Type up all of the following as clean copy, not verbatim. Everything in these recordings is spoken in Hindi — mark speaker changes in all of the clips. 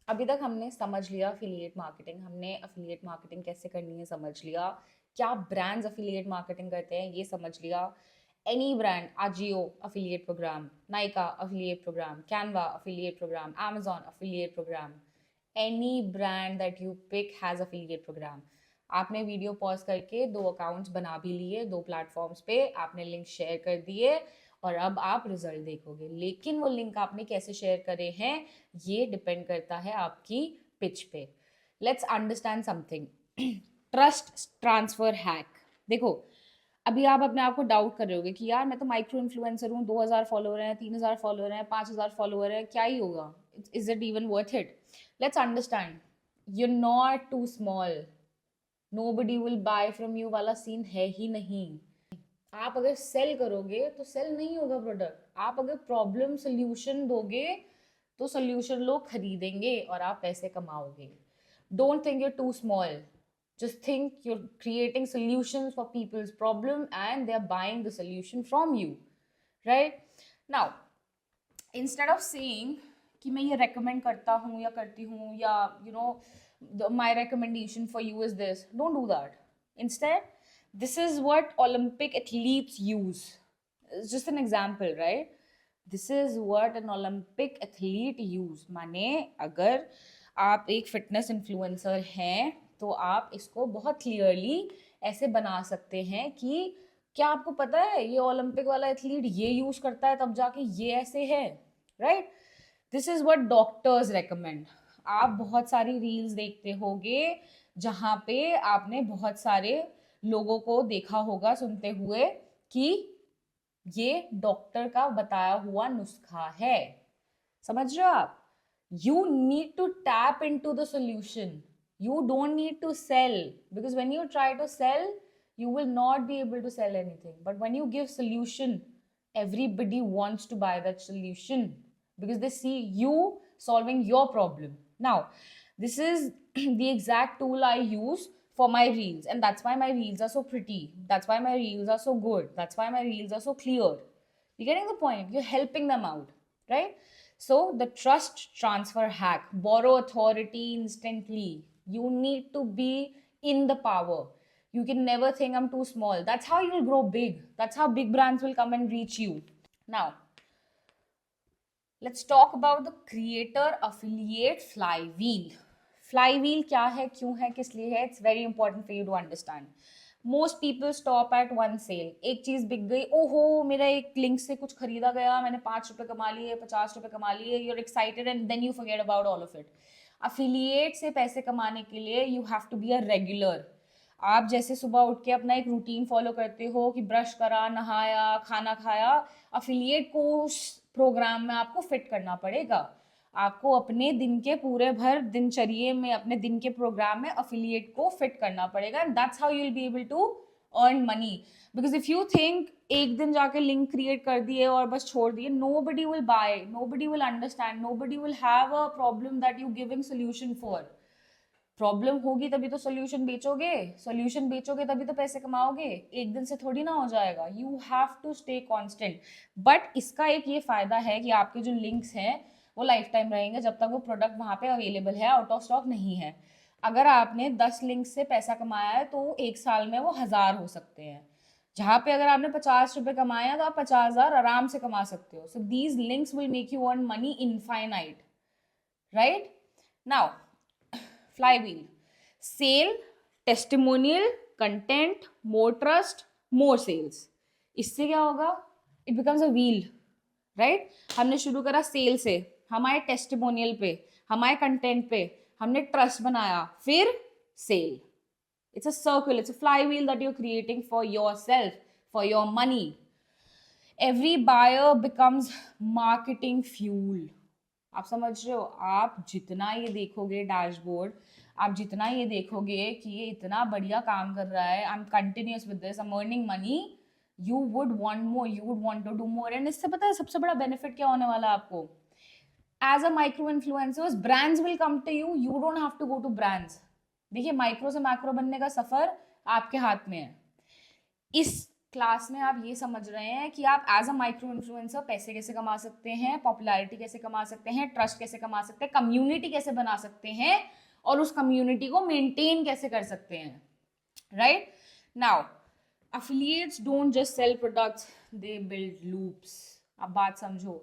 Speaker 1: अभी तक हमने समझ लिया अफिलिएट मार्केटिंग, हमने अफिलिएट मार्केटिंग कैसे करनी है समझ लिया, क्या ब्रांड्स अफिलिएट मार्केटिंग करते हैं ये समझ लिया। Any brand, Ajio affiliate programme, Nykaa affiliate programme, Canva affiliate programme, amazon affiliate programme, any brand that you pick has affiliate programme. आपने वीडियो पॉज करके 2 अकाउंट्स बना भी लिए, 2 प्लेटफॉर्म्स पे आपने लिंक शेयर कर दिए और अब आप रिजल्ट देखोगे। लेकिन वो लिंक आपने कैसे शेयर करे हैं ये डिपेंड करता है आपकी पिच पे। Let's understand something. Trust transfer hack. देखो, अभी आप अपने आप को डाउट कर रहे होगे कि यार मैं तो माइक्रो इन्फ्लुएंसर हूँ, 2,000 फॉलोअर हैं, 3,000 फॉलोअर हैं, 5,000 फॉलोअर हैं, क्या ही होगा, is it even worth it? Let's understand, you not too small, nobody will buy from you वाला सीन है ही नहीं। आप अगर सेल करोगे तो सेल नहीं होगा प्रोडक्ट, आप अगर प्रॉब्लम सोल्यूशन दोगे तो सोल्यूशन लोग खरीदेंगे और आप पैसे कमाओगे। Don't think you're too small, just think you're creating solutions for people's problem and they're buying the solution from you, right? Now, instead of saying कि मैं ये recommend करता हूँ या करती हूँ या my recommendation for you is this, don't do that. Instead, this is what Olympic athletes use. It's just an example, right? This is what an Olympic athlete use. माने अगर आप एक फिटनेस इन्फ्लुएंसर हैं तो आप इसको बहुत क्लियरली ऐसे बना सकते हैं कि क्या आपको पता है ये ओलंपिक वाला एथलीट ये यूज करता है तब जाके ये ऐसे है, right? This is what doctors recommend. आप बहुत सारी रील्स देखते होगे जहाँ पे आपने बहुत सारे लोगों को देखा होगा सुनते हुए कि ये डॉक्टर का बताया हुआ नुस्खा है। समझ रहे हो आप? You need to tap into the solution. You don't need to sell, because when you try to sell, you will not be able to sell anything. But when you give solution, everybody wants to buy that solution because they see you solving your problem. Now, this is the exact tool I use for my reels, and that's why my reels are so pretty. That's why my reels are so good. That's why my reels are so clear. You're getting the point? You're helping them out, right? So the trust transfer hack, borrow authority instantly. You need to be in the power. You can never think I'm too small. That's how you'll grow big. That's how big brands will come and reach you. Now, let's talk about the creator affiliate flywheel. Flywheel क्या है, क्यों है, किस लिए है? It's very important for you to understand. Most people stop at one sell. एक चीज बिक गई, ओहो मेरा एक लिंक से कुछ खरीदा गया, मैंने 5 रुपए कमा लिए, 50 रुपए कमा लिए, you are excited and then you forget about all of it. Affiliate से पैसे कमाने के लिए you have to be a regular. आप जैसे सुबह उठ के अपना एक रूटीन फॉलो करते हो कि ब्रश करा, नहाया, खाना खाया, अफिलिएट को उस प्रोग्राम में आपको फिट करना पड़ेगा। आपको अपने दिन के पूरे भर दिनचर्या में, अपने दिन के प्रोग्राम में अफिलिएट को फिट करना पड़ेगा, and that's how you will be able to earn money. Because if you think एक दिन जाके लिंक क्रिएट कर दिए और बस छोड़ दिए, nobody will buy, nobody will understand, nobody will have a problem that you giving solution for. Problem होगी तभी तो सोल्यूशन बेचोगे, सोल्यूशन बेचोगे तभी तो पैसे कमाओगे। एक दिन से थोड़ी ना हो जाएगा। You have to stay constant. But इसका एक ये फायदा है कि आपके जो लिंक्स हैं वो लाइफ टाइम रहेंगे, जब तक वो प्रोडक्ट वहाँ पे अवेलेबल है, आउट ऑफ स्टॉक नहीं है। अगर आपने 10 लिंक से पैसा कमाया है तो एक साल में वो 1000 हो सकते हैं। जहाँ पे अगर आपने 50 रुपए कमाए हैं तो आप 50,000 आराम से कमा सकते हो। So these links will make you earn money infinite, right? Now, flywheel, sale, testimonial, content, more trust, more sales. इससे क्या होगा? It becomes a wheel, right? हमने शुरू करा सेल से, हमारे टेस्टिमोनियल पे, हमारे कंटेंट पे, हमने ट्रस्ट बनाया, फिर cell. It's a circle, it's a flywheel that you're creating for yourself, for your money. Every buyer becomes marketing fuel. आप समझ रहे हो? आप जितना ये देखोगे डैशबोर्ड, आप जितना ये देखोगे कि ये इतना बढ़िया काम कर रहा है, I am continuous with this, I am earning money, you would want more, you would want to do more. And इससे पता है सबसे बड़ा बेनिफिट क्या होने वाला है आपको? As a micro influencers, brands will come to you, you don't have to go to brands. देखिए, माइक्रो से मैक्रो बनने का सफर आपके हाथ में है। इस क्लास में आप ये समझ रहे हैं कि आप एज अ माइक्रो इन्फ्लुएंसर पैसे कैसे कमा सकते हैं, पॉपुलैरिटी कैसे कमा सकते हैं, ट्रस्ट कैसे कमा सकते हैं, कम्युनिटी कैसे बना सकते हैं, और उस कम्युनिटी को मेंटेन कैसे कर सकते हैं, right? Now affiliates don't just sell products, they build loops. अब बात समझो,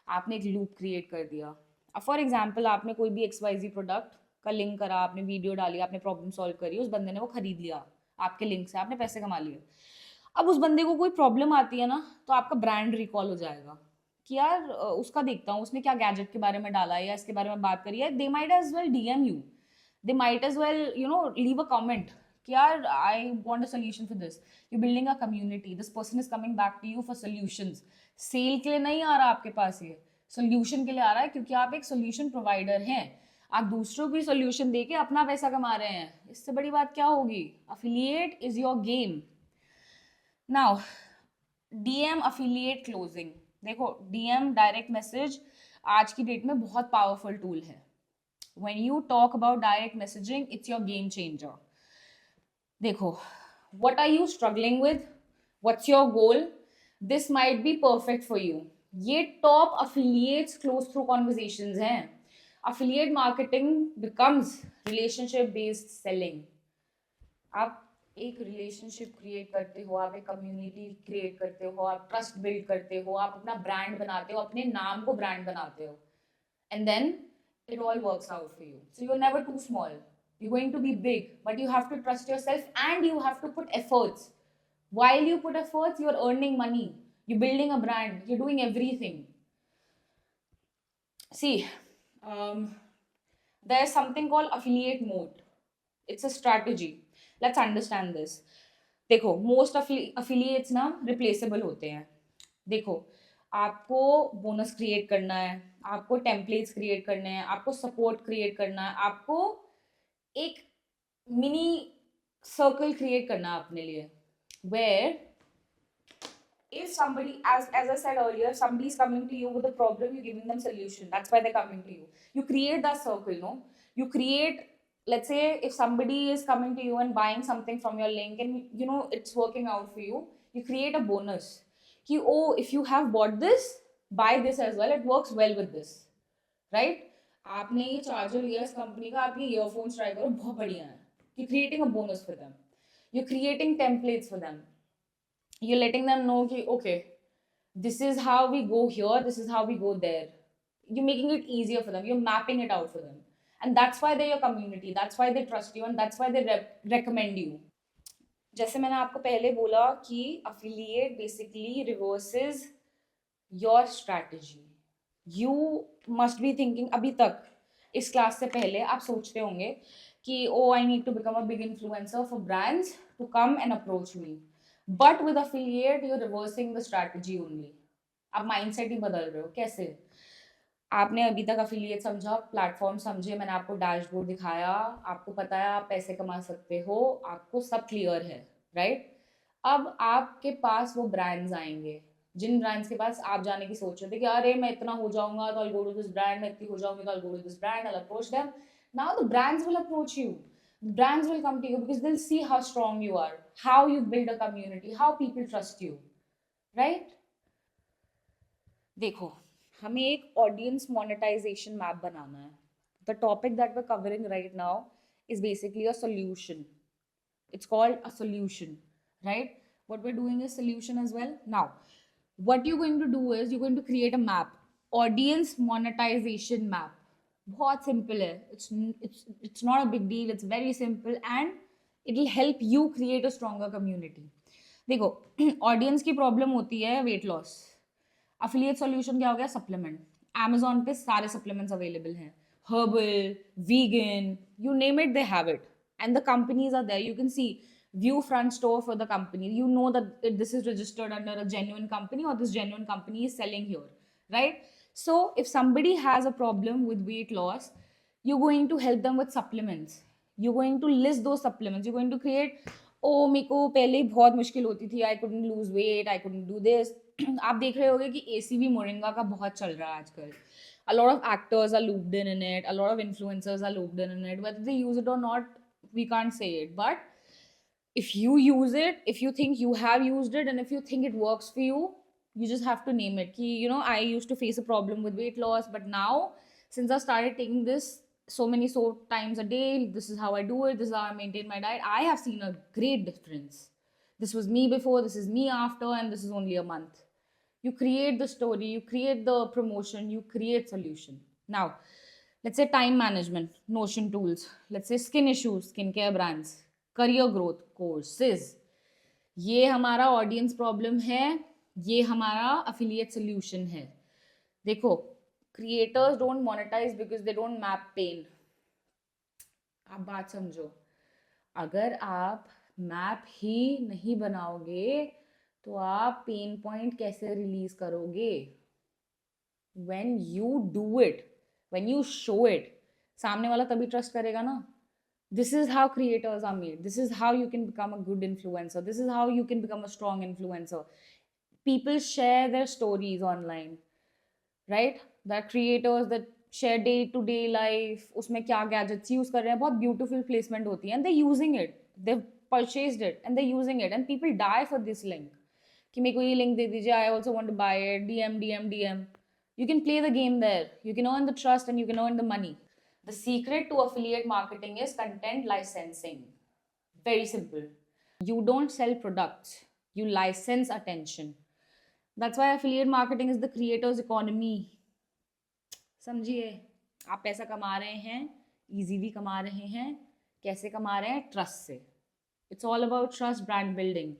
Speaker 1: आपने एक लूप क्रिएट कर दिया। अब फॉर एग्जाम्पल आपने कोई भी XYZ प्रोडक्ट का लिंक करा, आपने वीडियो डाली, आपने प्रॉब्लम सॉल्व करी, उस बंदे ने वो खरीद लिया आपके लिंक से, आपने पैसे कमा लिए। अब उस बंदे को कोई प्रॉब्लम आती है ना, तो आपका ब्रांड रिकॉल हो जाएगा कि यार उसका देखता हूँ उसने क्या गैजेट के बारे में डाला है या इसके बारे में बात करी है। They might as well DM you, they might as well leave a comment कि यार I want a solution for this. You're building a community, this person is coming back to you for solutions. Sale के लिए नहीं आ रहा आपके पास, ये सोल्यूशन के लिए आ रहा है, क्योंकि आप एक सोल्यूशन प्रोवाइडर हैं। आप दूसरों की सोल्यूशन देके अपना पैसा कमा रहे हैं, इससे बड़ी बात क्या होगी? Affiliate is your game. Now DM affiliate closing, देखो DM डायरेक्ट मैसेज आज की डेट में बहुत पावरफुल टूल है। When you talk about direct messaging, it's your game changer. देखो, what are you struggling with? What's your goal? This might be perfect for you. ये top affiliates close through conversations हैं। Affiliate marketing becomes relationship based selling. आप एक रिलेशनशिप क्रिएट करते हो, आप एक कम्युनिटी क्रिएट करते हो, आप ट्रस्ट बिल्ड करते हो, आप अपना ब्रांड बनाते हो, अपने नाम को ब्रांड बनाते हो, and then it all works out for you. So you're never too small. You're going to be big, but you have to trust yourself and you have to put efforts. While you put efforts, you're earning money. You're building a brand. You're doing everything. See, there's something called affiliate mode. It's a strategy. Let's understand this. देखो, most affiliates ना replaceable होते हैं। देखो, आपको बोनस क्रिएट करना है, आपको टेम्पलेट्स क्रिएट करने हैं, आपको सपोर्ट क्रिएट करना है, आपको एक मिनी सर्कल क्रिएट करना है अपने लिए, where if somebody, as I said earlier, somebody is coming to you with a problem, you're giving them solution. That's why they're coming to you. You create that circle, no? You create, let's say if somebody is coming to you and buying something from your link and it's working out for you, you create a bonus कि oh, if you have bought this, buy this as well, it works well with this, right? आपने ये चार्जर लिया इस कंपनी का, आप ये ईयरफोन्स ट्राई करो, बहुत बढ़िया है। You're creating a bonus for them. You're creating templates for them. You're letting them know कि okay, this is how we go here, this is how we go there. You're making it easier for them. You're mapping it out for them. And that's why they're your community. That's why they trust you and that's why they recommend you. जैसे मैंने आपको पहले बोला कि affiliate basically reverses your strategy. You must be thinking, अभी तक इस क्लास से पहले आप सोचते होंगे कि oh, I need to become a big influencer for brands to come and approach me. But with affiliate, you're reversing the strategy only. आप mindset ही बदल रहे हो। कैसे? आपने अभी तक affiliate समझा, प्लेटफॉर्म समझे, मैंने आपको डैशबोर्ड दिखाया, आपको पता है आप पैसे कमा सकते हो, आपको सब क्लियर है, राइट? अब आपके पास वो ब्रांड्स आएंगे, जिन ब्रांड्स के पास आप जाने की सोच रहे थे कि अरे मैं इतना हो जाऊंगा तो I'll go to this brand, मैं इतनी हो जाऊंगी तो I'll go to this brand, I'll approach them. Now the brands will approach you. Brands will come to you because they'll see how strong you are, how you build a community, how people trust you, right? देखो, हमें एक ऑडियंस मोनेटाइजेशन मैप बनाना है. The topic that we're covering right now is basically a solution. It's called a solution, right? What we're doing is solution as well. Now, what you're going to do is you're going to create a map, audience monetization map. बहुत simple है. It's not a big deal. It's very simple and it'll help you create a stronger community. देखो, audience की problem होती है weight loss. Affiliate solution क्या हो गया? Supplement. Amazon पे सारे supplements available हैं. Herbal, vegan, you name it, they have it. And the companies are there. You can see view front store for the company. You know that this is registered under a genuine company or this genuine company is selling here, right? So if somebody has a problem with weight loss, you're going to help them with supplements. You're going to list those supplements. You're going to create, oh, मेरे को पहले बहुत मुश्किल होती थी, I couldn't lose weight, I couldn't do this. आप देख रहे होगे कि ACV मोरिंगा का बहुत चल रहा है आजकल. A lot of actors are looped in it. A lot of influencers are looped in it. Whether they use it or not, we can't say it. But if you use it, if you think you have used it, and if you think it works for you, you just have to name it. Ki, I used to face a problem with weight loss, but now since I started taking this so times a day, this is how I do it, this is how I maintain my diet, I have seen a great difference. This was me before, this is me after, and this is only a month. You create the story, you create the promotion, you create solution. Now let's say time management, Notion tools, let's say skin issues, skincare brands, career growth courses, ये हमारा ऑडियंस प्रॉब्लम है, ये हमारा अफिलिएट सोल्यूशन है. देखो, creators don't monetize because they don't map pain. आप बात समझो, अगर आप मैप ही नहीं बनाओगे तो आप पेन पॉइंट कैसे रिलीज करोगे? When you do it, when you show it, सामने वाला तभी ट्रस्ट करेगा ना. This is how creators are made. This is how you can become a good influencer. This is how you can become a strong influencer. People share their stories online, right? That creators that share day to day life, उसमें क्या gadgets use कर रहे हैं, बहुत beautiful placement होती है, and they're using it. They've purchased it and they're using it, and people die for this link. कि मेरे को ये link दे दीजिए, I also want to buy it. DM. You can play the game there. You can earn the trust and you can earn the money. The secret to affiliate marketing is content licensing. Very simple. You don't sell products, you license attention. That's why affiliate marketing is the creator's economy. समझिए, आप पैसा कमा रहे हैं, easily कमा रहे हैं. कैसे कमा रहे हैं? ट्रस्ट से. It's all about trust, brand building.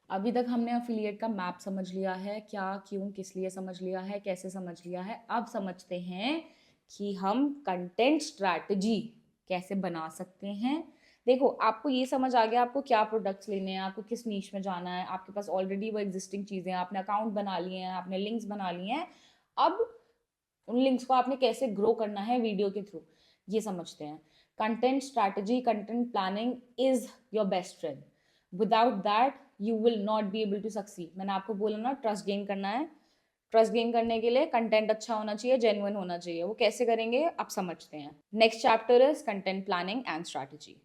Speaker 1: अभी तक हमने अफिलिएट का मैप समझ लिया है, क्या, क्यों, किस लिए समझ लिया है, कैसे समझ लिया है. अब समझते हैं कि हम कंटेंट स्ट्रैटेजी कैसे बना सकते हैं. देखो, आपको ये समझ आ गया आपको क्या प्रोडक्ट्स लेने हैं, आपको किस नीश में जाना है, आपके पास ऑलरेडी वो एग्जिस्टिंग चीज़ें हैं, आपने अकाउंट बना लिए हैं, आपने लिंक्स बना लिए हैं. अब उन लिंक्स को आपने कैसे ग्रो करना है वीडियो के थ्रू, ये समझते हैं. Content strategy, content planning is your best friend. Without that you will not be able to succeed. मैंने आपको बोला ना, ट्रस्ट गेन करना है. ट्रस्ट गेन करने के लिए कंटेंट अच्छा होना चाहिए, जेन्युइन होना चाहिए. वो कैसे करेंगे अब समझते हैं. Next chapter is content planning and strategy.